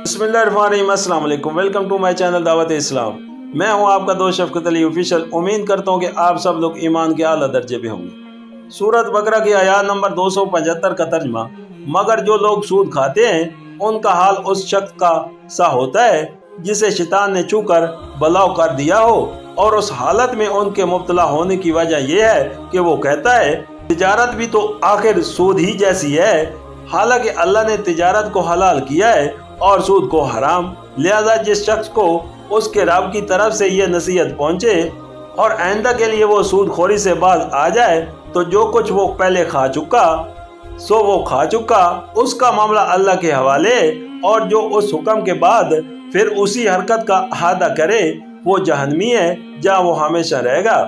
बिस्मिल्लाहिर्रहमानिर्रहीम, अस्सलाम वालेकुम। वेलकम टू माय चैनल दावत इस्लाम। मैं हूं आपका दोस्त शफकत अली ऑफिशियल। उम्मीद करता हूं कि आप सब लोग ईमान के आला दर्जे पे होंगे। सूरत बकरा की आयत नंबर 275 का तर्जमा, मगर जो लोग सूद खाते हैं उनका हाल उस शख्स का सा होता है जिसे शैतान ने छू कर बलाव कर दिया हो, और उस हालत में उनके मुब्तला होने की वजह यह है कि वो कहता है तिजारत भी तो आखिर सूद ही जैसी है। हालांकि अल्लाह ने तिजारत को हलाल किया है और सूद को हराम। लिहाजा जिस शख्स को उसके रब की तरफ से ये नसीहत पहुँचे और आइंदा के लिए वो सूद खोरी से बाज आ जाए, तो जो कुछ वो पहले खा चुका सो वो खा चुका, उसका मामला अल्लाह के हवाले। और जो उस हुक्म के बाद फिर उसी हरकत का अहाता करे वो जहन्नमी है, जहाँ वो हमेशा रहेगा।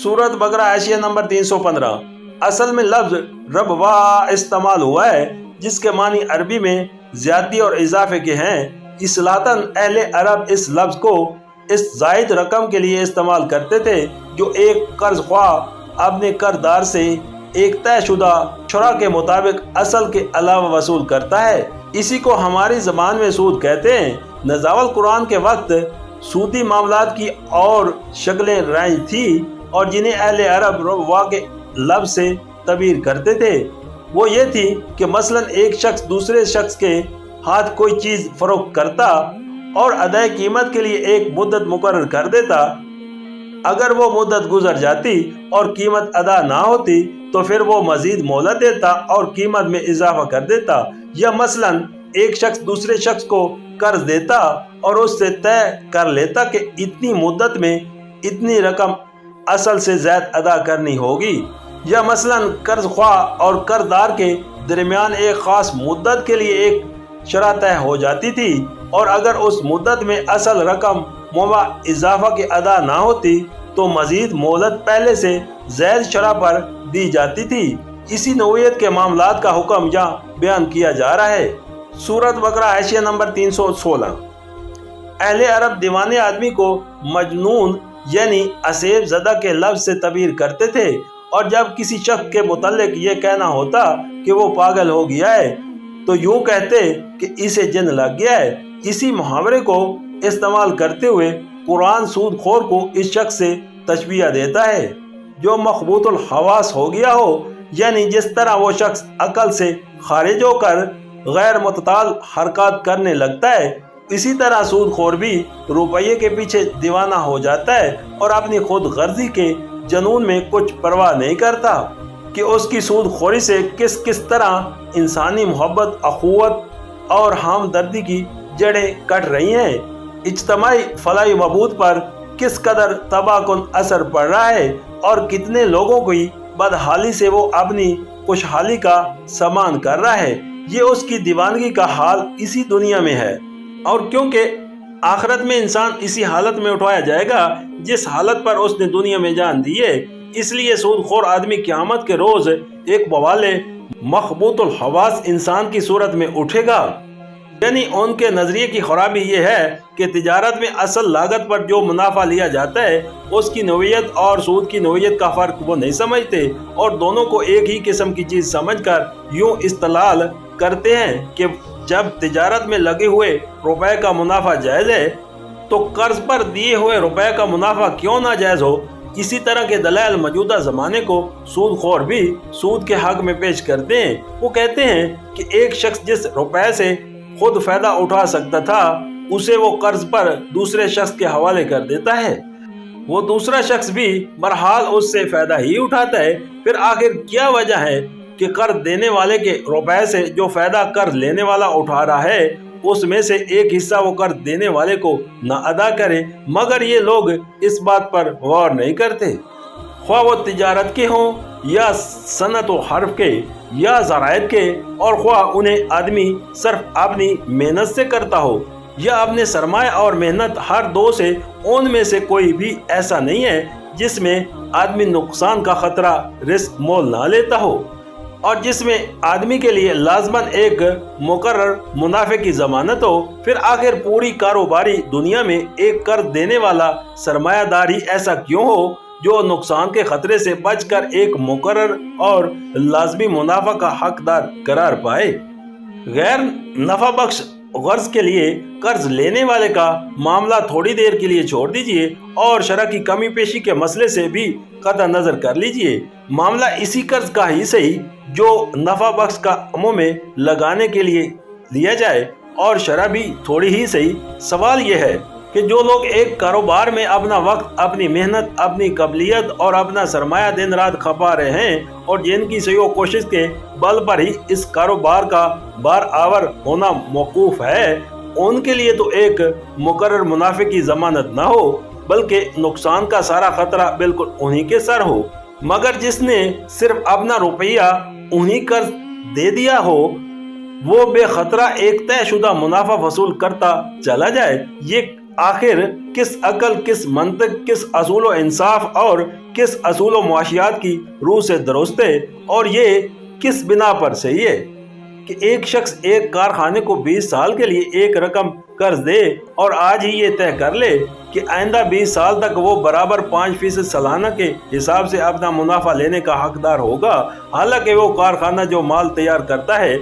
सूरत बकरा आशिया नंबर 315। असल में लफ्ज रबवा इस्तेमाल हुआ है जिसके मानी अरबी में ज्यादती और इजाफे के हैं। इसलातन अहले अरब इस लफ्ज को इस जायद रकम के लिए इस्तेमाल करते थे जो एक कर्ज ख्वाह अपने कर्जदार से एक तयशुदा शुरा के मुताबिक असल के अलावा वसूल करता है। इसी को हमारी जबान में सूद कहते हैं। नज़ावल कुरान के वक्त सूदी मामलात की और शक्लें राइज थी और जिन्हें अहले अरब रबवा के लफ्ज से तबीर करते थे वो ये थी कि मसलन एक शख्स दूसरे शख्स के हाथ कोई चीज़ फरोख्त करता और अदाए कीमत के लिए एक मुद्दत मुकर्रर कर देता। अगर वो मुद्दत गुजर जाती और कीमत अदा ना होती तो फिर वो मजीद मोहलत देता और कीमत में इजाफा कर देता। या मसलन एक शख्स दूसरे शख्स को कर्ज देता और उससे तय कर लेता कि इतनी मुद्दत में इतनी रकम असल से ज़्यादा अदा करनी होगी। या मसलन कर्ज ख्वाह और कर्जदार के दरमियान एक ख़ास मुद्दत के लिए एक शरह तय हो जाती थी, और अगर उस मुद्दत में असल रकम मुआ इजाफा के अदा ना होती तो मजीद मोहलत पहले से ज़्यादा शरह पर दी जाती थी। इसी नौइयत के मामलात का हुक्म यहाँ बयान किया जा रहा है। सूरत बकरा आशिया नंबर 316। अहले अरब दीवाने आदमी को मजनून यानी असेब ज़दा के लफ्ज से तबीर करते थे, और जब किसी शख्स के मुतल्लिक ये कहना होता कि वो पागल हो गया है तो यूँ कहते कि इसे जिन लग गया है। इसी मुहावरे को इस्तेमाल करते हुए कुरान सूद खोर को इस शख्स से तशबीह देता है जो मखबूतुल हवास हो गया हो, यानी जिस तरह वो शख्स अकल से खारिज होकर गैर मुतताल हरकत करने लगता है, इसी तरह सूद खोर भी रुपये के पीछे दीवाना हो जाता है और अपनी खुद गर्जी के जनून में कुछ परवाह नहीं करता कि उसकी सूद खोरी से किस किस तरह इंसानी मोहब्बत, अखुवत और हमदर्दी की जड़ें कट रही हैं। इज्तमाई फलाही बहबूद पर किस कदर तबाहकुन असर पड़ रहा है और कितने लोगों की बदहाली से वो अपनी खुशहाली का सामान कर रहा है। ये उसकी दीवानगी का हाल इसी दुनिया में है, और क्योंकि आखिरत में इंसान इसी हालत में उठाया जाएगा जिस हालत पर उसने दुनिया में जान दी है, इसलिए सूदखोर आदमी क़यामत के रोज एक बवाले मखबूतुल हवास इंसान की सूरत में उठेगा। यानी उनके नजरिए की खराबी ये है कि तिजारत में असल लागत पर जो मुनाफा लिया जाता है उसकी नौइयत और सूद की नौइयत का फर्क वो नहीं समझते, और दोनों को एक ही किस्म की चीज समझकर यूं इस्तेलाल करते हैं कि जब तिजारत में लगे हुए रुपए का मुनाफा जायज़ है तो कर्ज पर दिए हुए रुपए का मुनाफा क्यों ना जायज़ हो। इसी तरह के दलाइल मौजूदा ज़माने को सूदखोर भी सूद के हक में पेश करते हैं। वो कहते हैं कि एक शख्स जिस रुपए से खुद फ़ायदा उठा सकता था उसे वो कर्ज पर दूसरे शख्स के हवाले कर देता है, वो दूसरा शख्स भी बहरहाल उससे फ़ायदा ही उठाता है। फिर आखिर क्या वजह है कि कर्ज देने वाले के रुपए से जो फ़ायदा कर्ज लेने वाला उठा रहा है उसमें से एक हिस्सा वो कर्ज देने वाले को न अदा करे, मगर ये लोग इस बात पर गौर नहीं करते। ख्वाह वो तिजारत के हों या सनत व हर्फ के या ज़राइत के, और ख्वाह उन्हें आदमी सिर्फ अपनी मेहनत से करता हो या अपने सरमाए और मेहनत हर दो से, उनमें से कोई भी ऐसा नहीं है जिसमें आदमी नुकसान का खतरा रिस्क मोल ना लेता हो और जिसमें आदमी के लिए लाजमन एक मुकर्रर मुनाफे की जमानत हो। फिर आखिर पूरी कारोबारी दुनिया में एक कर्ज देने वाला सरमायादार ही ऐसा क्यों हो जो नुकसान के खतरे से बचकर एक मुकर्रर और लाजमी मुनाफा का हकदार करार पाए। गैर नफा बख्श غرض کے لیے قرض لینے والے کا معاملہ تھوڑی دیر کے لیے چھوڑ دیجئے اور شرح کی کمی پیشی کے مسئلے سے بھی قطع نظر کر لیجئے۔ معاملہ اسی قرض کا ہی صحیح جو نفع بخش کاموں میں لگانے کے لیے لیا جائے، اور شرح بھی تھوڑی ہی صحیح۔ سوال یہ ہے کہ جو لوگ ایک کاروبار میں اپنا وقت، اپنی محنت، اپنی قابلیت اور اپنا سرمایہ دن رات کھپا رہے ہیں اور جن کی سعی و کوشش کے بل پر ہی اس کاروبار کا بار آور ہونا موقوف ہے، ان کے لیے تو ایک مقرر منافع کی ضمانت نہ ہو بلکہ نقصان کا سارا خطرہ بالکل انہی کے سر ہو۔ مگر جس نے صرف اپنا روپیہ انہی قرض دے دیا ہو، وہ بے خطرہ ایک طے شدہ منافع وصول کرتا چلا جائے۔ یہ آخر کس عقل، کس منطق، کس اصول و انصاف اور کس اصول و معاشیات کی روح سے درست ہے، اور یہ کس بنا پر صحیح ہے کہ ایک شخص ایک کارخانے کو 20 سال کے لیے ایک رقم قرض دے اور آج ہی یہ طے کر لے کہ آئندہ 20 سال تک وہ برابر 5% سالانہ کے حساب سے اپنا منافع لینے کا حقدار ہوگا، حالانکہ وہ کارخانہ جو مال تیار کرتا ہے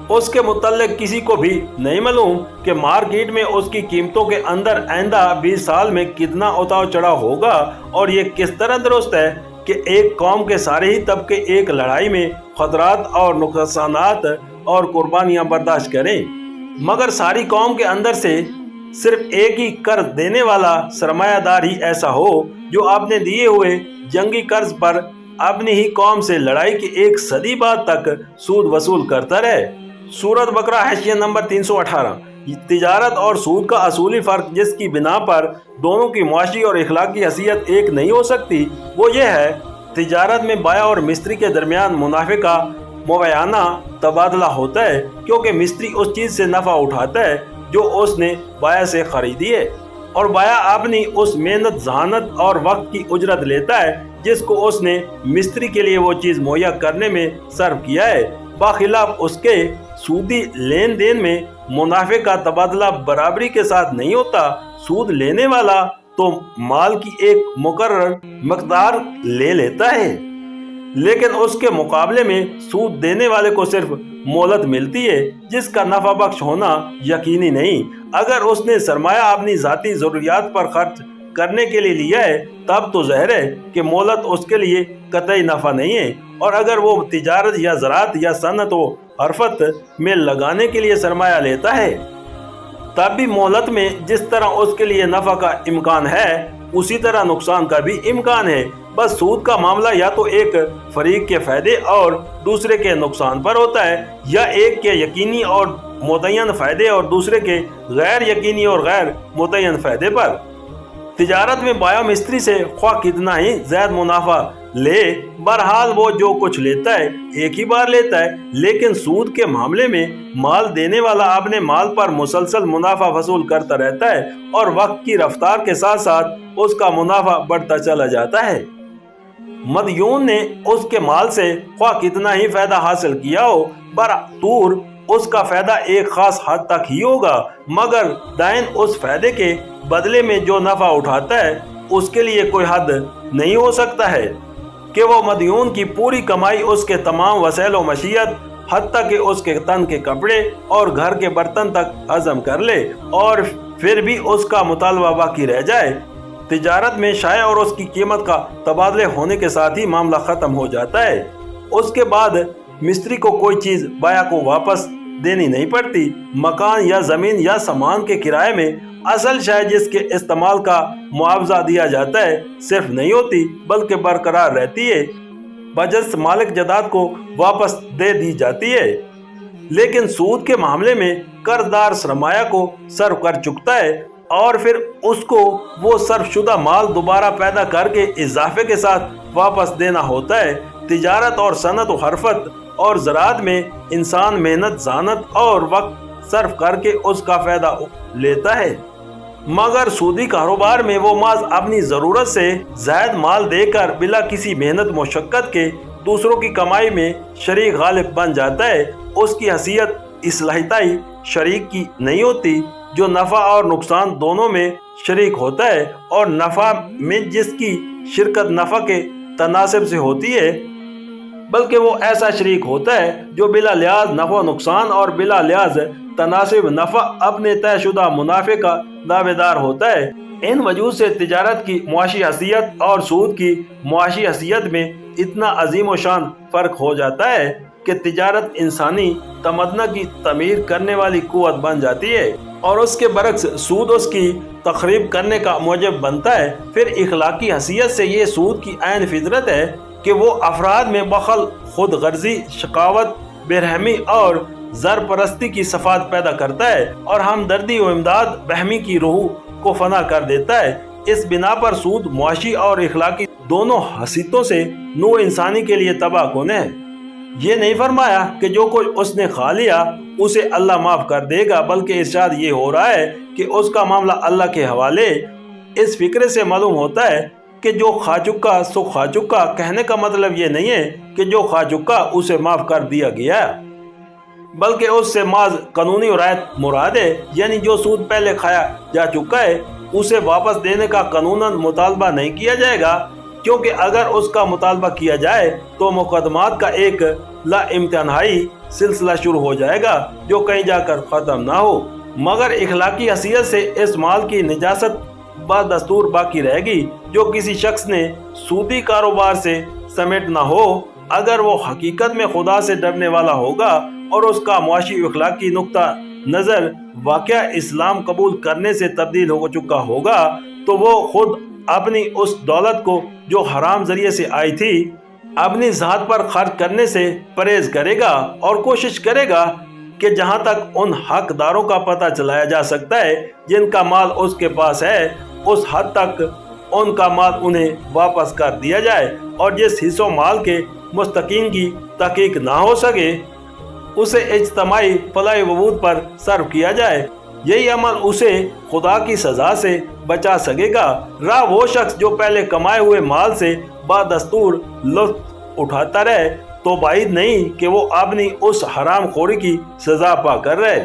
اس کے متعلق کسی کو بھی نہیں معلوم کہ مارکیٹ میں اس کی قیمتوں کے اندر آئندہ 20 سال میں کتنا اتاؤ چڑھاؤ ہوگا۔ اور یہ کس طرح درست ہے کہ ایک قوم کے سارے ہی طبقے ایک لڑائی میں خطرات اور نقصانات اور قربانیاں برداشت کریں، مگر ساری قوم کے اندر سے صرف ایک ہی قرض دینے والا سرمایہ دار ہی ایسا ہو جو اپنے دیے ہوئے جنگی قرض پر اپنی ہی قوم سے لڑائی کی 1 صدی بعد تک سود وصول کرتا رہے۔ سورۃ بقرہ حاشیہ نمبر 318۔ تجارت اور سود کا اصولی فرق جس کی بنا پر دونوں کی معاشی اور اخلاقی حیثیت ایک نہیں ہو سکتی وہ یہ ہے، تجارت میں بائع اور مستری کے درمیان منافع کا مویانہ تبادلہ ہوتا ہے، کیونکہ مستری اس چیز سے نفع اٹھاتا ہے جو اس نے بائع سے خریدی ہے، اور بائع اپنی اس محنت، ذہانت اور وقت کی اجرت لیتا ہے جس کو اس نے مستری کے لیے وہ چیز مہیا کرنے میں صرف کیا ہے۔ باخلاف اس کے سودی لین دین میں منافع کا تبادلہ برابری کے ساتھ نہیں ہوتا۔ سود لینے والا تو مال کی ایک مقرر مقدار لے لیتا ہے، لیکن اس کے مقابلے میں سود دینے والے کو صرف مہلت ملتی ہے جس کا نفع بخش ہونا یقینی نہیں۔ اگر اس نے سرمایہ اپنی ذاتی ضروریات پر خرچ کرنے کے لیے لیا ہے تب تو ظاہر ہے کہ مہلت اس کے لیے قطعی نفع نہیں ہے، اور اگر وہ تجارت یا زراعت یا صنعت و حرفت میں لگانے کے لیے سرمایہ لیتا ہے تب بھی مہلت میں جس طرح اس کے لیے نفع کا امکان ہے اسی طرح نقصان کا بھی امکان ہے۔ بس سود کا معاملہ یا تو ایک فریق کے فائدے اور دوسرے کے نقصان پر ہوتا ہے، یا ایک کے یقینی اور متعین فائدے اور دوسرے کے غیر یقینی اور غیر متعین فائدے پر۔ تجارت میں بائع مستری سے خواہ کتنا ہی زائد منافع لے، بہرحال وہ جو کچھ لیتا ہے ایک ہی بار لیتا ہے، لیکن سود کے معاملے میں مال دینے والا اپنے مال پر مسلسل منافع وصول کرتا رہتا ہے اور وقت کی رفتار کے ساتھ ساتھ اس کا منافع بڑھتا چلا جاتا ہے۔ مدیون نے اس کے مال سے خواہ کتنا ہی فائدہ حاصل کیا ہو، برطور اس کا فائدہ ایک خاص حد تک ہی ہوگا، مگر دائن اس فائدے کے بدلے میں جو نفع اٹھاتا ہے اس کے لیے کوئی حد نہیں ہو سکتا ہے کہ وہ مدیون کی پوری کمائی، اس کے تمام وسائل و معیشت، حتیٰ کہ اس کے تن کے کپڑے اور گھر کے برتن تک ہضم کر لے، اور پھر بھی اس کا مطالبہ باقی رہ جائے۔ تجارت میں شائع اور اس کی قیمت کا تبادلے ہونے کے ساتھ ہی معاملہ ختم ہو جاتا ہے۔ اس کے بعد مستری کو کوئی چیز بائع کو واپس دینی نہیں پڑتی۔ مکان یا زمین یا سامان کے کرائے میں اصل شے جس کے استعمال کا معاوضہ دیا جاتا ہے صرف نہیں ہوتی بلکہ برقرار رہتی ہے، بجز مالک جداد کو واپس دے دی جاتی ہے۔ لیکن سود کے معاملے میں قرض دار سرمایہ کو صرف کر چکتا ہے اور پھر اس کو وہ صرف شدہ مال دوبارہ پیدا کر کے اضافے کے ساتھ واپس دینا ہوتا ہے۔ تجارت اور صنعت و حرفت اور زراعت میں انسان محنت، ذہانت اور وقت صرف کر کے اس کا فائدہ لیتا ہے، مگر سودی کاروبار میں وہ محض اپنی ضرورت سے زائد مال دے کر بلا کسی محنت مشقت کے دوسروں کی کمائی میں شریک غالب بن جاتا ہے۔ اس کی حیثیت اصلاحیائی شریک کی نہیں ہوتی جو نفع اور نقصان دونوں میں شریک ہوتا ہے، اور نفع میں جس کی شرکت نفع کے تناسب سے ہوتی ہے बल्कि वो ऐसा शरीक होता है जो बिला लिहाज नफा नुकसान और बिला लिहाज तनासिब नफा अपने तयशुदा मुनाफे का दावेदार होता है। इन वजूद से तिजारत की मुआशी हसीयत और सूद की मुआशी हसीयत में इतना अजीम व शान फ़र्क हो जाता है कि तिजारत इंसानी तमन्ना की तमीर करने वाली कुव्वत बन जाती है और उसके बरक्स सूद उसकी तखरीब करने का मूजब बनता है। फिर इखलाकी हसीयत से ये सूद की ऐन फितरत है कि वो अफराद में बखल, खुद गर्जी, शकावत, बेरहमी और ज़र परस्ती की सफ़ात पैदा करता है और हमदर्दी व इमदाद बहमी की रूह को फना कर देता है। इस बिना पर सूद मुआशी और इखलाकी दोनों हसीतों से नू इंसानी के लिए तबाह कौन है। ये नहीं फरमाया कि जो कोई उसने खा लिया उसे अल्लाह माफ़ कर देगा, बल्कि इरशाद ये हो रहा है कि उसका मामला अल्लाह के हवाले। इस फिक्रे से मालूम होता है कि जो खा चुका सो खा चुका। कहने का मतलब ये नहीं है कि जो खा चुका उसे माफ़ कर दिया गया, बल्कि उससे माज कानूनी रायत मुराद है, यानी जो सूद पहले खाया जा चुका है उसे वापस देने का कानूनन मुतालबा नहीं किया जाएगा, क्योंकि अगर उसका मुतालबा किया जाए तो मुकदमात का एक ला इम्तनाई सिलसिला शुरू हो जाएगा जो कहीं जाकर ख़त्म ना हो। मगर इखलाकी हसीयत से इस माल की निजासत बदस्तूर बाकी रहेगी जो किसी शख्स ने सूदी कारोबार से समेट ना हो, अगर वो हकीकत में खुदा से डरने वाला होगा और उसका मुआशी इखलाकी नुक्ता नज़र वाक़या इस्लाम कबूल करने से तब्दील हो चुका होगा, तो वो खुद अपनी उस दौलत को जो हराम जरिए से आई थी अपनी ज़ात पर खर्च करने से परहेज करेगा और कोशिश करेगा कि जहाँ तक उन हकदारों का पता चलाया जा सकता है जिनका माल उसके पास है, उस हद तक उनका माल उन्हें वापस कर दिया जाए और जिस हिस्सों माल के मुस्तकीन की तहकीक ना हो सके उसे इज्तमाई फलाह वबूद पर सर्व किया जाए। यही अमल उसे खुदा की सज़ा से बचा सकेगा। रहा वो शख्स जो पहले कमाए हुए माल से बादस्तूर लुत्फ उठाता रहे, तो बाइद नहीं कि वो अपनी उस हराम खोरी की सज़ा पा कर रहे।